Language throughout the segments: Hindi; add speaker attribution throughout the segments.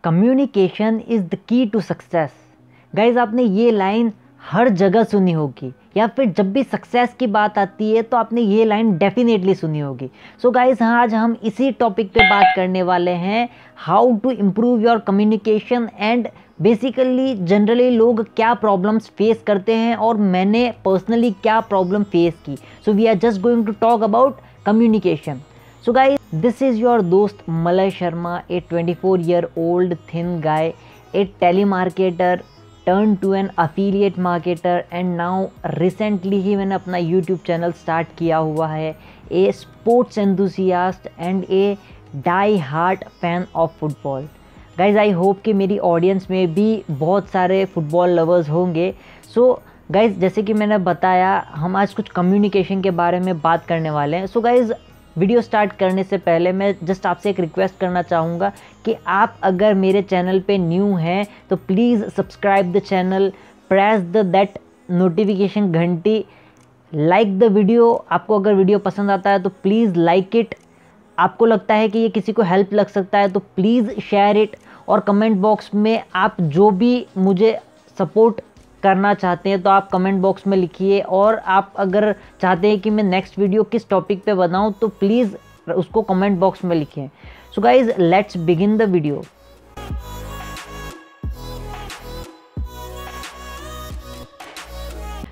Speaker 1: Communication is the key to success. Guys आपने ये लाइन हर जगह सुनी होगी, या फिर जब भी सक्सेस की बात आती है तो आपने ये लाइन डेफिनेटली सुनी होगी। सो गाइज आज हम इसी टॉपिक पे बात करने वाले हैं, how to improve your communication and basically generally लोग क्या प्रॉब्लम्स फेस करते हैं और मैंने पर्सनली क्या प्रॉब्लम फेस की। So we are just going to talk about communication. So guys, this is your दोस्त Malay Sharma, a 24-year-old thin guy, a telemarketer turned to an affiliate marketer and now recently ही मैंने अपना YouTube चैनल स्टार्ट किया हुआ है, a sports enthusiast and a die hard fan of football. Guys, I hope कि मेरी ऑडियंस में भी बहुत सारे फुटबॉल लवर्स होंगे। So guys, जैसे कि मैंने बताया हम आज कुछ कम्युनिकेशन के बारे में बात करने वाले हैं। So guys, वीडियो स्टार्ट करने से पहले मैं जस्ट आपसे एक रिक्वेस्ट करना चाहूँगा कि आप अगर मेरे चैनल पे न्यू हैं तो please subscribe the channel, press the that notification घंटी, लाइक द वीडियो। आपको अगर वीडियो पसंद आता है तो प्लीज़ लाइक इट। आपको लगता है कि ये किसी को हेल्प लग सकता है तो प्लीज़ शेयर इट। और कमेंट बॉक्स में आप जो भी मुझे सपोर्ट करना चाहते हैं तो आप कमेंट बॉक्स में लिखिए, और आप अगर चाहते हैं कि मैं नेक्स्ट वीडियो किस टॉपिक पे बनाऊं तो प्लीज़ उसको कमेंट बॉक्स में लिखिए। So guys let's begin the video.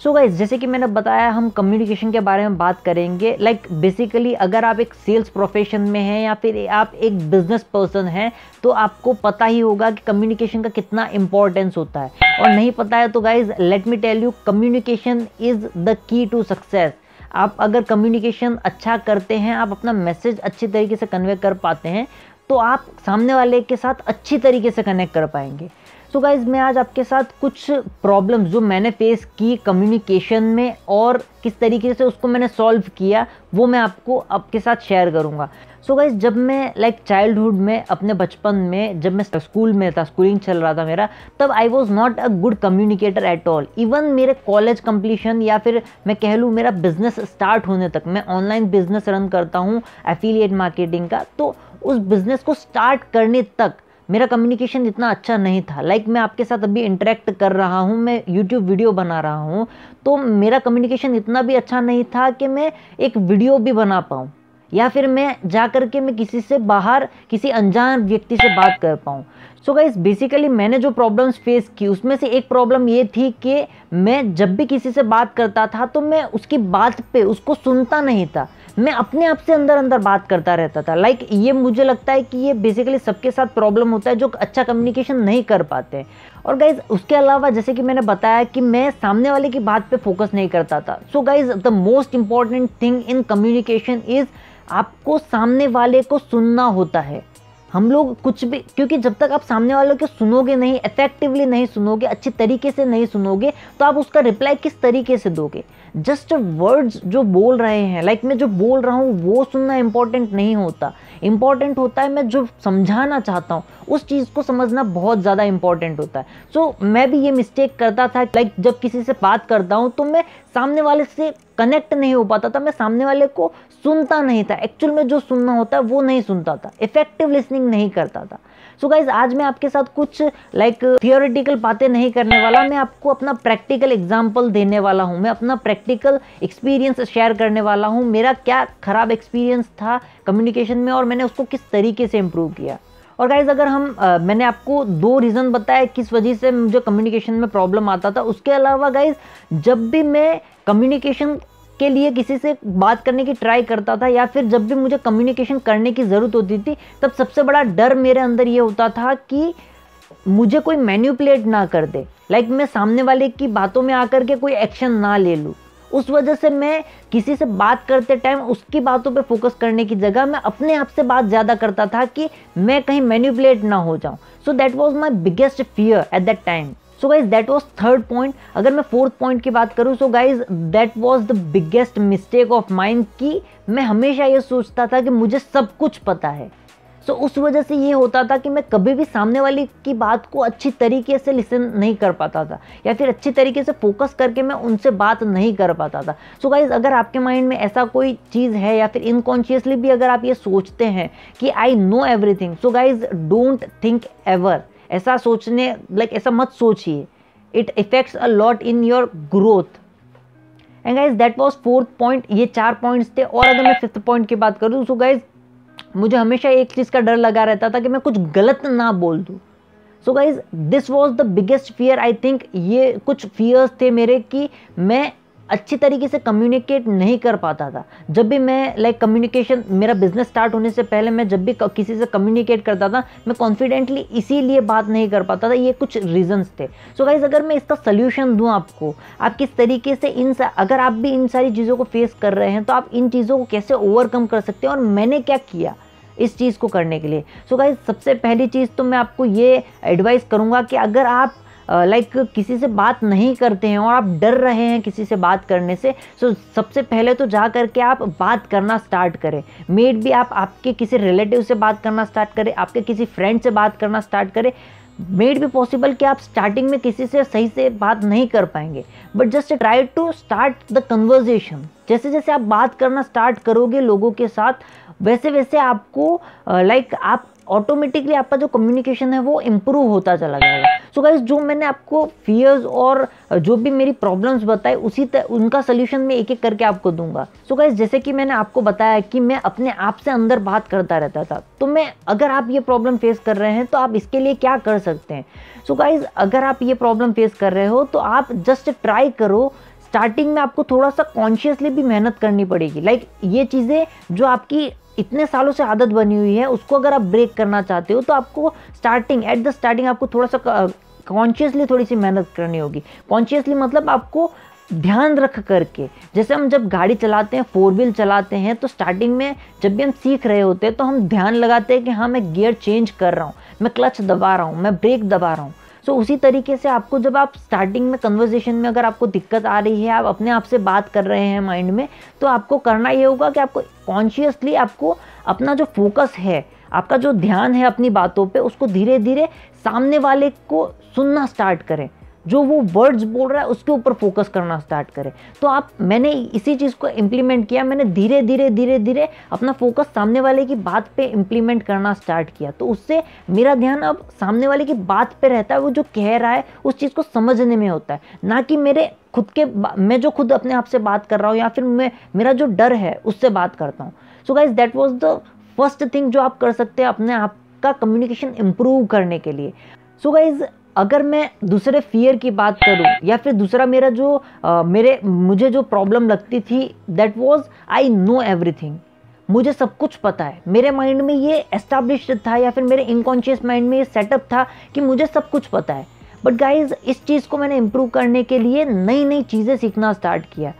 Speaker 1: So guys जैसे कि मैंने बताया हम कम्युनिकेशन के बारे में बात करेंगे। लाइक बेसिकली अगर आप एक सेल्स प्रोफेशन में हैं या फिर आप एक बिजनेस पर्सन हैं तो आपको पता ही होगा कि कम्युनिकेशन का कितना इंपॉर्टेंस होता है, और नहीं पता है तो guys let me tell you, communication is the key to success. आप अगर कम्युनिकेशन अच्छा करते हैं, आप अपना मैसेज अच्छी तरीके से कन्वे कर पाते हैं तो आप सामने वाले के साथ अच्छी तरीके से कनेक्ट कर पाएंगे। सो गाइज मैं आज आपके साथ कुछ प्रॉब्लम्स जो मैंने फेस की कम्युनिकेशन में और किस तरीके से उसको मैंने सॉल्व किया वो मैं आपके साथ शेयर करूंगा। सो गाइज जब मैं चाइल्डहुड में, अपने बचपन में, जब मैं स्कूल में था, स्कूलिंग चल रहा था मेरा, तब I was not a good communicator at all. Even मेरे कॉलेज कंप्लीशन या फिर मैं कह लूँ मेरा बिजनेस स्टार्ट होने तक, मैं ऑनलाइन बिजनेस रन करता हूँ एफिलिएट मार्केटिंग का, तो उस बिजनेस को स्टार्ट करने तक मेरा कम्युनिकेशन इतना अच्छा नहीं था। मैं आपके साथ अभी इंटरेक्ट कर रहा हूँ, मैं यूट्यूब वीडियो बना रहा हूँ, तो मेरा कम्युनिकेशन इतना भी अच्छा नहीं था कि मैं एक वीडियो भी बना पाऊँ या फिर मैं जा कर के मैं किसी से बाहर किसी अनजान व्यक्ति से बात कर पाऊँ। सो गाइस बेसिकली मैंने जो प्रॉब्लम्स फेस की उसमें से एक प्रॉब्लम ये थी कि मैं जब भी किसी से बात करता था तो मैं उसकी बात पे उसको सुनता नहीं था, मैं अपने आप से अंदर अंदर बात करता रहता था। ये मुझे लगता है कि ये बेसिकली सबके साथ प्रॉब्लम होता है जो अच्छा कम्युनिकेशन नहीं कर पाते। और गाइज उसके अलावा जैसे कि मैंने बताया कि मैं सामने वाले की बात पे फोकस नहीं करता था। So guys the most important thing in communication is आपको सामने वाले को सुनना होता है। हम लोग कुछ भी, क्योंकि जब तक आप सामने वालों को सुनोगे नहीं, इफेक्टिवली नहीं सुनोगे, अच्छी तरीके से नहीं सुनोगे तो आप उसका रिप्लाई किस तरीके से दोगे। जस्ट वर्ड्स जो बोल रहे हैं, मैं जो बोल रहा हूँ वो सुनना इंपॉर्टेंट नहीं होता। इंपॉर्टेंट होता है मैं जो समझाना चाहता हूँ उस चीज़ को समझना बहुत ज़्यादा इंपॉर्टेंट होता है। सो मैं भी ये मिस्टेक करता था, जब किसी से बात करता हूँ तो मैं सामने वाले से कनेक्ट नहीं हो पाता था, मैं सामने वाले को सुनता नहीं था। एक्चुअल में जो सुनना होता है वो नहीं सुनता था, इफेक्टिव लिसनिंग नहीं करता था। सो गाइज आज मैं आपके साथ कुछ थियोरेटिकल बातें नहीं करने वाला, मैं आपको अपना प्रैक्टिकल एग्जांपल देने वाला हूँ, मैं अपना प्रैक्टिकल एक्सपीरियंस शेयर करने वाला हूँ। मेरा क्या खराब एक्सपीरियंस था कम्युनिकेशन में और मैंने उसको किस तरीके से इम्प्रूव किया। और गाइज अगर मैंने आपको 2 रीज़न बताया किस वजह से मुझे कम्युनिकेशन में प्रॉब्लम आता था। उसके अलावा गाइज जब भी मैं कम्युनिकेशन के लिए किसी से बात करने की ट्राई करता था या फिर जब भी मुझे कम्युनिकेशन करने की ज़रूरत होती थी, तब सबसे बड़ा डर मेरे अंदर ये होता था कि मुझे कोई मैनिपुलेट ना कर दे, मैं सामने वाले की बातों में आकर के कोई एक्शन ना ले लूँ। उस वजह से मैं किसी से बात करते टाइम उसकी बातों पे फोकस करने की जगह मैं अपने आप से बात ज़्यादा करता था कि मैं कहीं मैनिपुलेट ना हो जाऊँ। So that was my biggest fear at that time. So guys that was 3rd point. अगर मैं 4th पॉइंट की बात करूँ, so guys that was the biggest mistake of mind कि मैं हमेशा ये सोचता था कि मुझे सब कुछ पता है। सो उस वजह से ये होता था कि मैं कभी भी सामने वाले की बात को अच्छी तरीके से लिसन नहीं कर पाता था, या फिर अच्छी तरीके से फोकस करके मैं उनसे बात नहीं कर पाता था। सो गाइज, अगर आपके माइंड में ऐसा कोई चीज़ है या फिर इनकॉन्शियसली भी अगर आप ये सोचते हैं कि I know everything, so guys don't think ever, ऐसा सोचने ऐसा मत सोचिए। It effects a lot in your growth. And guys that was 4th point. ये 4 पॉइंट्स थे। और अगर मैं 5th पॉइंट की बात करूँ, सो गाइज मुझे हमेशा एक चीज़ का डर लगा रहता था कि मैं कुछ गलत ना बोल दूँ। So guys this was the biggest fear. I think ये कुछ फियर्स थे मेरे कि मैं अच्छी तरीके से कम्युनिकेट नहीं कर पाता था। जब भी मैं कम्युनिकेशन, मेरा बिजनेस स्टार्ट होने से पहले मैं जब भी किसी से कम्युनिकेट करता था, मैं कॉन्फिडेंटली इसीलिए बात नहीं कर पाता था। ये कुछ रीजंस थे। सो गाइज, अगर मैं इसका सोल्यूशन दूं आपको, आप किस तरीके से अगर आप भी इन सारी चीज़ों को फेस कर रहे हैं तो आप इन चीज़ों को कैसे ओवरकम कर सकते हैं और मैंने क्या किया इस चीज़ को करने के लिए। सो गाइज, सबसे पहली चीज़ तो मैं आपको ये एडवाइस करूँगा कि अगर आप किसी से बात नहीं करते हैं और आप डर रहे हैं किसी से बात करने से, सो सबसे पहले तो जा करके आप बात करना स्टार्ट करें। मेड भी आप आपके किसी रिलेटिव से बात करना स्टार्ट करें, आपके किसी फ्रेंड से बात करना स्टार्ट करें। मेड भी पॉसिबल कि आप स्टार्टिंग में किसी से सही से बात नहीं कर पाएंगे, but just try to start the conversation. जैसे जैसे आप बात करना स्टार्ट करोगे लोगों के साथ, वैसे वैसे आपको आप ऑटोमेटिकली आपका जो कम्युनिकेशन है वो इम्प्रूव होता चला जाएगा। सो गाइस, जो मैंने आपको फियर्स और जो भी मेरी प्रॉब्लम्स बताए उनका सोल्यूशन मैं एक एक करके आपको दूंगा। सो गाइस, जैसे कि मैंने आपको बताया कि मैं अपने आप से अंदर बात करता रहता था, तो अगर आप ये प्रॉब्लम फेस कर रहे हैं तो आप इसके लिए क्या कर सकते हैं। सो गाइस, अगर आप ये प्रॉब्लम फेस कर रहे हो तो आप जस्ट ट्राई करो। स्टार्टिंग में आपको थोड़ा सा कॉन्शियसली भी मेहनत करनी पड़ेगी। ये चीज़ें जो आपकी इतने सालों से आदत बनी हुई है, उसको अगर आप ब्रेक करना चाहते हो तो आपको एट द स्टार्टिंग आपको थोड़ा सा कॉन्शियसली थोड़ी सी मेहनत करनी होगी। कॉन्शियसली मतलब आपको ध्यान रख करके, जैसे हम जब गाड़ी चलाते हैं, 4 व्हील चलाते हैं, तो स्टार्टिंग में जब भी हम सीख रहे होते हैं तो हम ध्यान लगाते हैं कि हाँ, मैं गियर चेंज कर रहा हूँ, मैं क्लच दबा रहा हूँ, मैं ब्रेक दबा रहा हूँ। सो उसी तरीके से आपको जब आप स्टार्टिंग में कन्वर्सेशन में अगर आपको दिक्कत आ रही है, आप अपने आप से बात कर रहे हैं माइंड में, तो आपको करना ये होगा कि आपको कॉन्शियसली आपको अपना जो फोकस है, आपका जो ध्यान है अपनी बातों पे, उसको धीरे धीरे सामने वाले को सुनना स्टार्ट करें। जो वो वर्ड्स बोल रहा है उसके ऊपर फोकस करना स्टार्ट करें। तो मैंने इसी चीज़ को इम्प्लीमेंट किया। मैंने धीरे धीरे अपना फोकस सामने वाले की बात पे इम्प्लीमेंट करना स्टार्ट किया। तो उससे मेरा ध्यान अब सामने वाले की बात पे रहता है, वो जो कह रहा है उस चीज़ को समझने में होता है, ना कि मैं जो खुद अपने आप से बात कर रहा हूँ या फिर मेरा जो डर है उससे बात करता हूँ। So guys, that was the first thing जो आप कर सकते हैं अपने आप का कम्युनिकेशन इम्प्रूव करने के लिए। सो गाइज, अगर मैं दूसरे फियर की बात करूं या फिर दूसरा मेरा जो मुझे जो प्रॉब्लम लगती थी, that was I know everything. मुझे सब कुछ पता है। मेरे माइंड में ये एस्टैब्लिश्ड था या फिर मेरे इनकॉन्शियस माइंड में ये सेटअप था कि मुझे सब कुछ पता है। बट गाइज, इस चीज़ को मैंने इम्प्रूव करने के लिए नई नई चीज़ें सीखना स्टार्ट किया।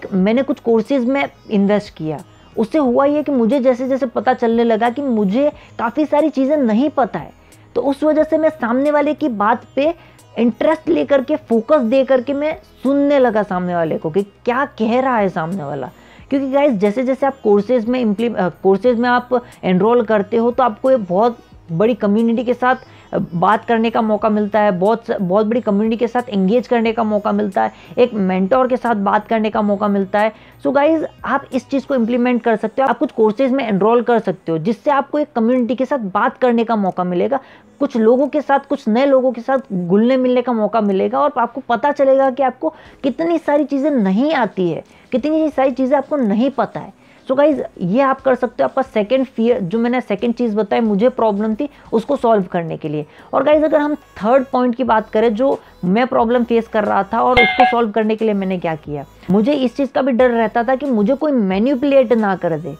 Speaker 1: मैंने कुछ कोर्सेज में इन्वेस्ट किया। उससे हुआ ये कि मुझे जैसे जैसे पता चलने लगा कि मुझे काफ़ी सारी चीज़ें नहीं पता है, तो उस वजह से मैं सामने वाले की बात पे इंटरेस्ट लेकर के, फोकस दे करके मैं सुनने लगा सामने वाले को कि क्या कह रहा है सामने वाला। क्योंकि गाइज, जैसे जैसे आप कोर्सेज में आप एनरोल करते हो तो आपको ये बहुत बड़ी कम्युनिटी के साथ बात करने का मौका मिलता है, बहुत बड़ी कम्युनिटी के साथ एंगेज करने का मौका मिलता है, एक मेंटोर के साथ बात करने का मौका मिलता है। सो गाइज, आप इस चीज़ को इम्प्लीमेंट कर सकते हो। आप कुछ कोर्सेज में एनरोल कर सकते हो जिससे आपको एक कम्युनिटी के साथ बात करने का मौका मिलेगा, कुछ लोगों के साथ, कुछ नए लोगों के साथ घुलने मिलने का मौका मिलेगा, और आपको पता चलेगा कि आपको कितनी सारी चीज़ें नहीं आती है, कितनी सारी चीज़ें आपको नहीं पता है। सो गाइज, ये आप कर सकते हो। आपका सेकंड फियर, जो मैंने सेकंड चीज़ बताई मुझे प्रॉब्लम थी, उसको सॉल्व करने के लिए। और गाइज, अगर हम थर्ड पॉइंट की बात करें, जो मैं प्रॉब्लम फेस कर रहा था और उसको सॉल्व करने के लिए मैंने क्या किया, मुझे इस चीज़ का भी डर रहता था कि मुझे कोई मैनिपुलेट ना कर दे।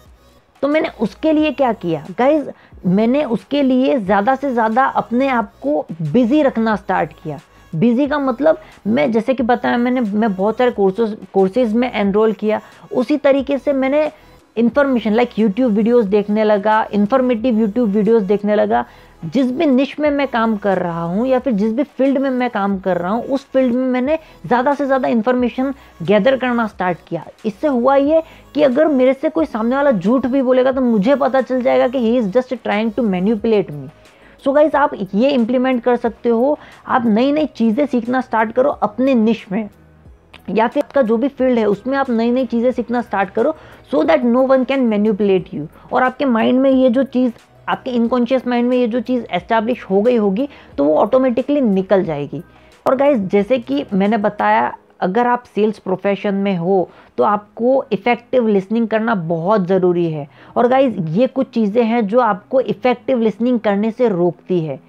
Speaker 1: तो मैंने उसके लिए क्या किया गाइज, मैंने उसके लिए ज़्यादा से ज़्यादा अपने आप को बिजी रखना स्टार्ट किया। बिजी का मतलब, मैं जैसे कि बताया, मैं बहुत सारे कोर्सेज में एनरोल किया। उसी तरीके से मैंने इन्फॉर्मेशन यूट्यूब वीडियोस देखने लगा, इन्फॉर्मेटिव यूट्यूब वीडियोस देखने लगा। जिस भी निश में मैं काम कर रहा हूँ या फिर जिस भी फील्ड में मैं काम कर रहा हूँ, उस फील्ड में मैंने ज़्यादा से ज़्यादा इन्फॉर्मेशन गैदर करना स्टार्ट किया। इससे हुआ ये कि अगर मेरे से कोई सामने वाला झूठ भी बोलेगा तो मुझे पता चल जाएगा कि he is just trying to manipulate me. So guys, आप ये इम्प्लीमेंट कर सकते हो। आप नई नई चीज़ें सीखना स्टार्ट करो अपने निश में, या फिर आपका जो भी फील्ड है उसमें आप नई नई चीज़ें सीखना स्टार्ट करो, so that no one can manipulate you. और आपके माइंड में ये जो चीज़, आपके इनकॉन्शियस माइंड में ये जो चीज़ एस्टैब्लिश हो गई होगी तो वो ऑटोमेटिकली निकल जाएगी। और गाइज, जैसे कि मैंने बताया, अगर आप सेल्स प्रोफेशन में हो तो आपको इफ़ेक्टिव लिसनिंग करना बहुत ज़रूरी है। और गाइज, ये कुछ चीज़ें हैं जो आपको इफ़ेक्टिव लिसनिंग करने से रोकती है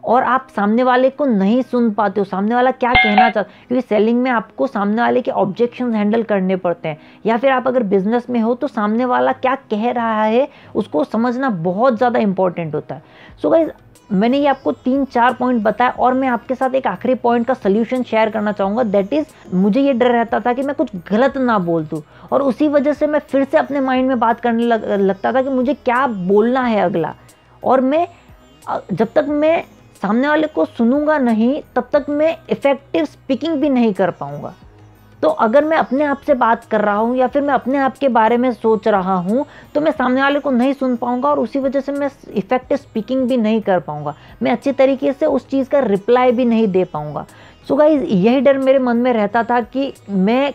Speaker 1: और आप सामने वाले को नहीं सुन पाते हो, सामने वाला क्या कहना चाहता है, क्योंकि सेलिंग में आपको सामने वाले के ऑब्जेक्शंस हैंडल करने पड़ते हैं। या फिर आप अगर बिजनेस में हो तो सामने वाला क्या कह रहा है उसको समझना बहुत ज़्यादा इंपॉर्टेंट होता है। सो गाइज, मैंने ये आपको 3-4 पॉइंट बताया और मैं आपके साथ एक आखिरी पॉइंट का सल्यूशन शेयर करना चाहूँगा। दैट इज़, मुझे ये डर रहता था कि मैं कुछ गलत ना बोल दूँ, और उसी वजह से मैं फिर से अपने माइंड में बात करने लगता था कि मुझे क्या बोलना है अगला। और मैं जब तक मैं सामने वाले को सुनूंगा नहीं तब तक मैं इफ़ेक्टिव स्पीकिंग भी नहीं कर पाऊंगा। तो अगर मैं अपने आप से बात कर रहा हूँ या फिर मैं अपने आप के बारे में सोच रहा हूँ तो मैं सामने वाले को नहीं सुन पाऊंगा और उसी वजह से मैं इफ़ेक्टिव स्पीकिंग भी नहीं कर पाऊंगा, मैं अच्छी तरीके से उस चीज़ का रिप्लाई भी नहीं दे पाऊंगा। सो गाइज, यही डर मेरे मन में रहता था कि मैं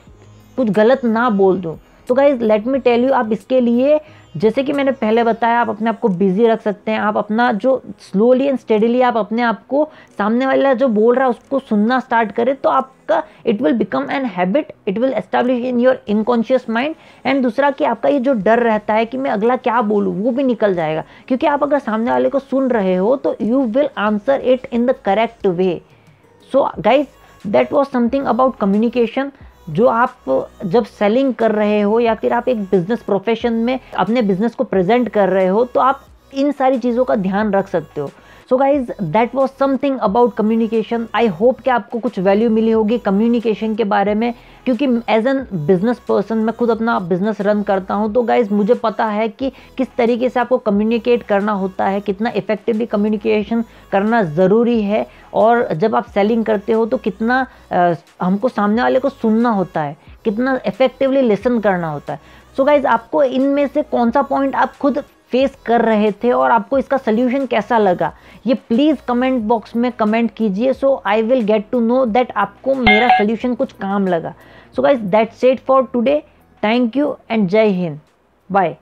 Speaker 1: कुछ गलत ना बोल दूँ। तो guys, let me tell you, आप इसके लिए, जैसे कि मैंने पहले बताया, आप अपने आप को बिजी रख सकते हैं। आप अपना जो स्लोली एंड स्टेडीली आप अपने आप को सामने वाला जो बोल रहा है उसको सुनना स्टार्ट करें तो आपका it will become an habit, it will establish in your unconscious mind. And दूसरा कि आपका ये जो डर रहता है कि मैं अगला क्या बोलूँ वो भी निकल जाएगा, क्योंकि आप अगर सामने वाले को सुन रहे हो तो you will answer it in the correct way. So guys, that was something about communication, जो आप जब सेलिंग कर रहे हो या फिर आप एक बिजनेस प्रोफेशन में अपने बिजनेस को प्रेजेंट कर रहे हो तो आप इन सारी चीज़ों का ध्यान रख सकते हो। So guys, that was something about communication. I hope कि आपको कुछ वैल्यू मिली होगी कम्युनिकेशन के बारे में, क्योंकि एज एन बिजनेस पर्सन मैं खुद अपना बिजनेस रन करता हूं। तो गाइज, मुझे पता है कि किस तरीके से आपको कम्युनिकेट करना होता है, कितना इफेक्टिवली कम्युनिकेशन करना ज़रूरी है, और जब आप सेलिंग करते हो तो कितना हमको सामने वाले को सुनना होता है, कितना इफेक्टिवली लिसन करना होता है। सो गाइज, आपको इनमें से कौन सा पॉइंट आप खुद फेस कर रहे थे और आपको इसका सल्यूशन कैसा लगा, ये प्लीज़ कमेंट बॉक्स में कमेंट कीजिए, so I will get to know that आपको मेरा सल्यूशन कुछ काम लगा। So guys, that's it for today. Thank you and Jai Hind. Bye.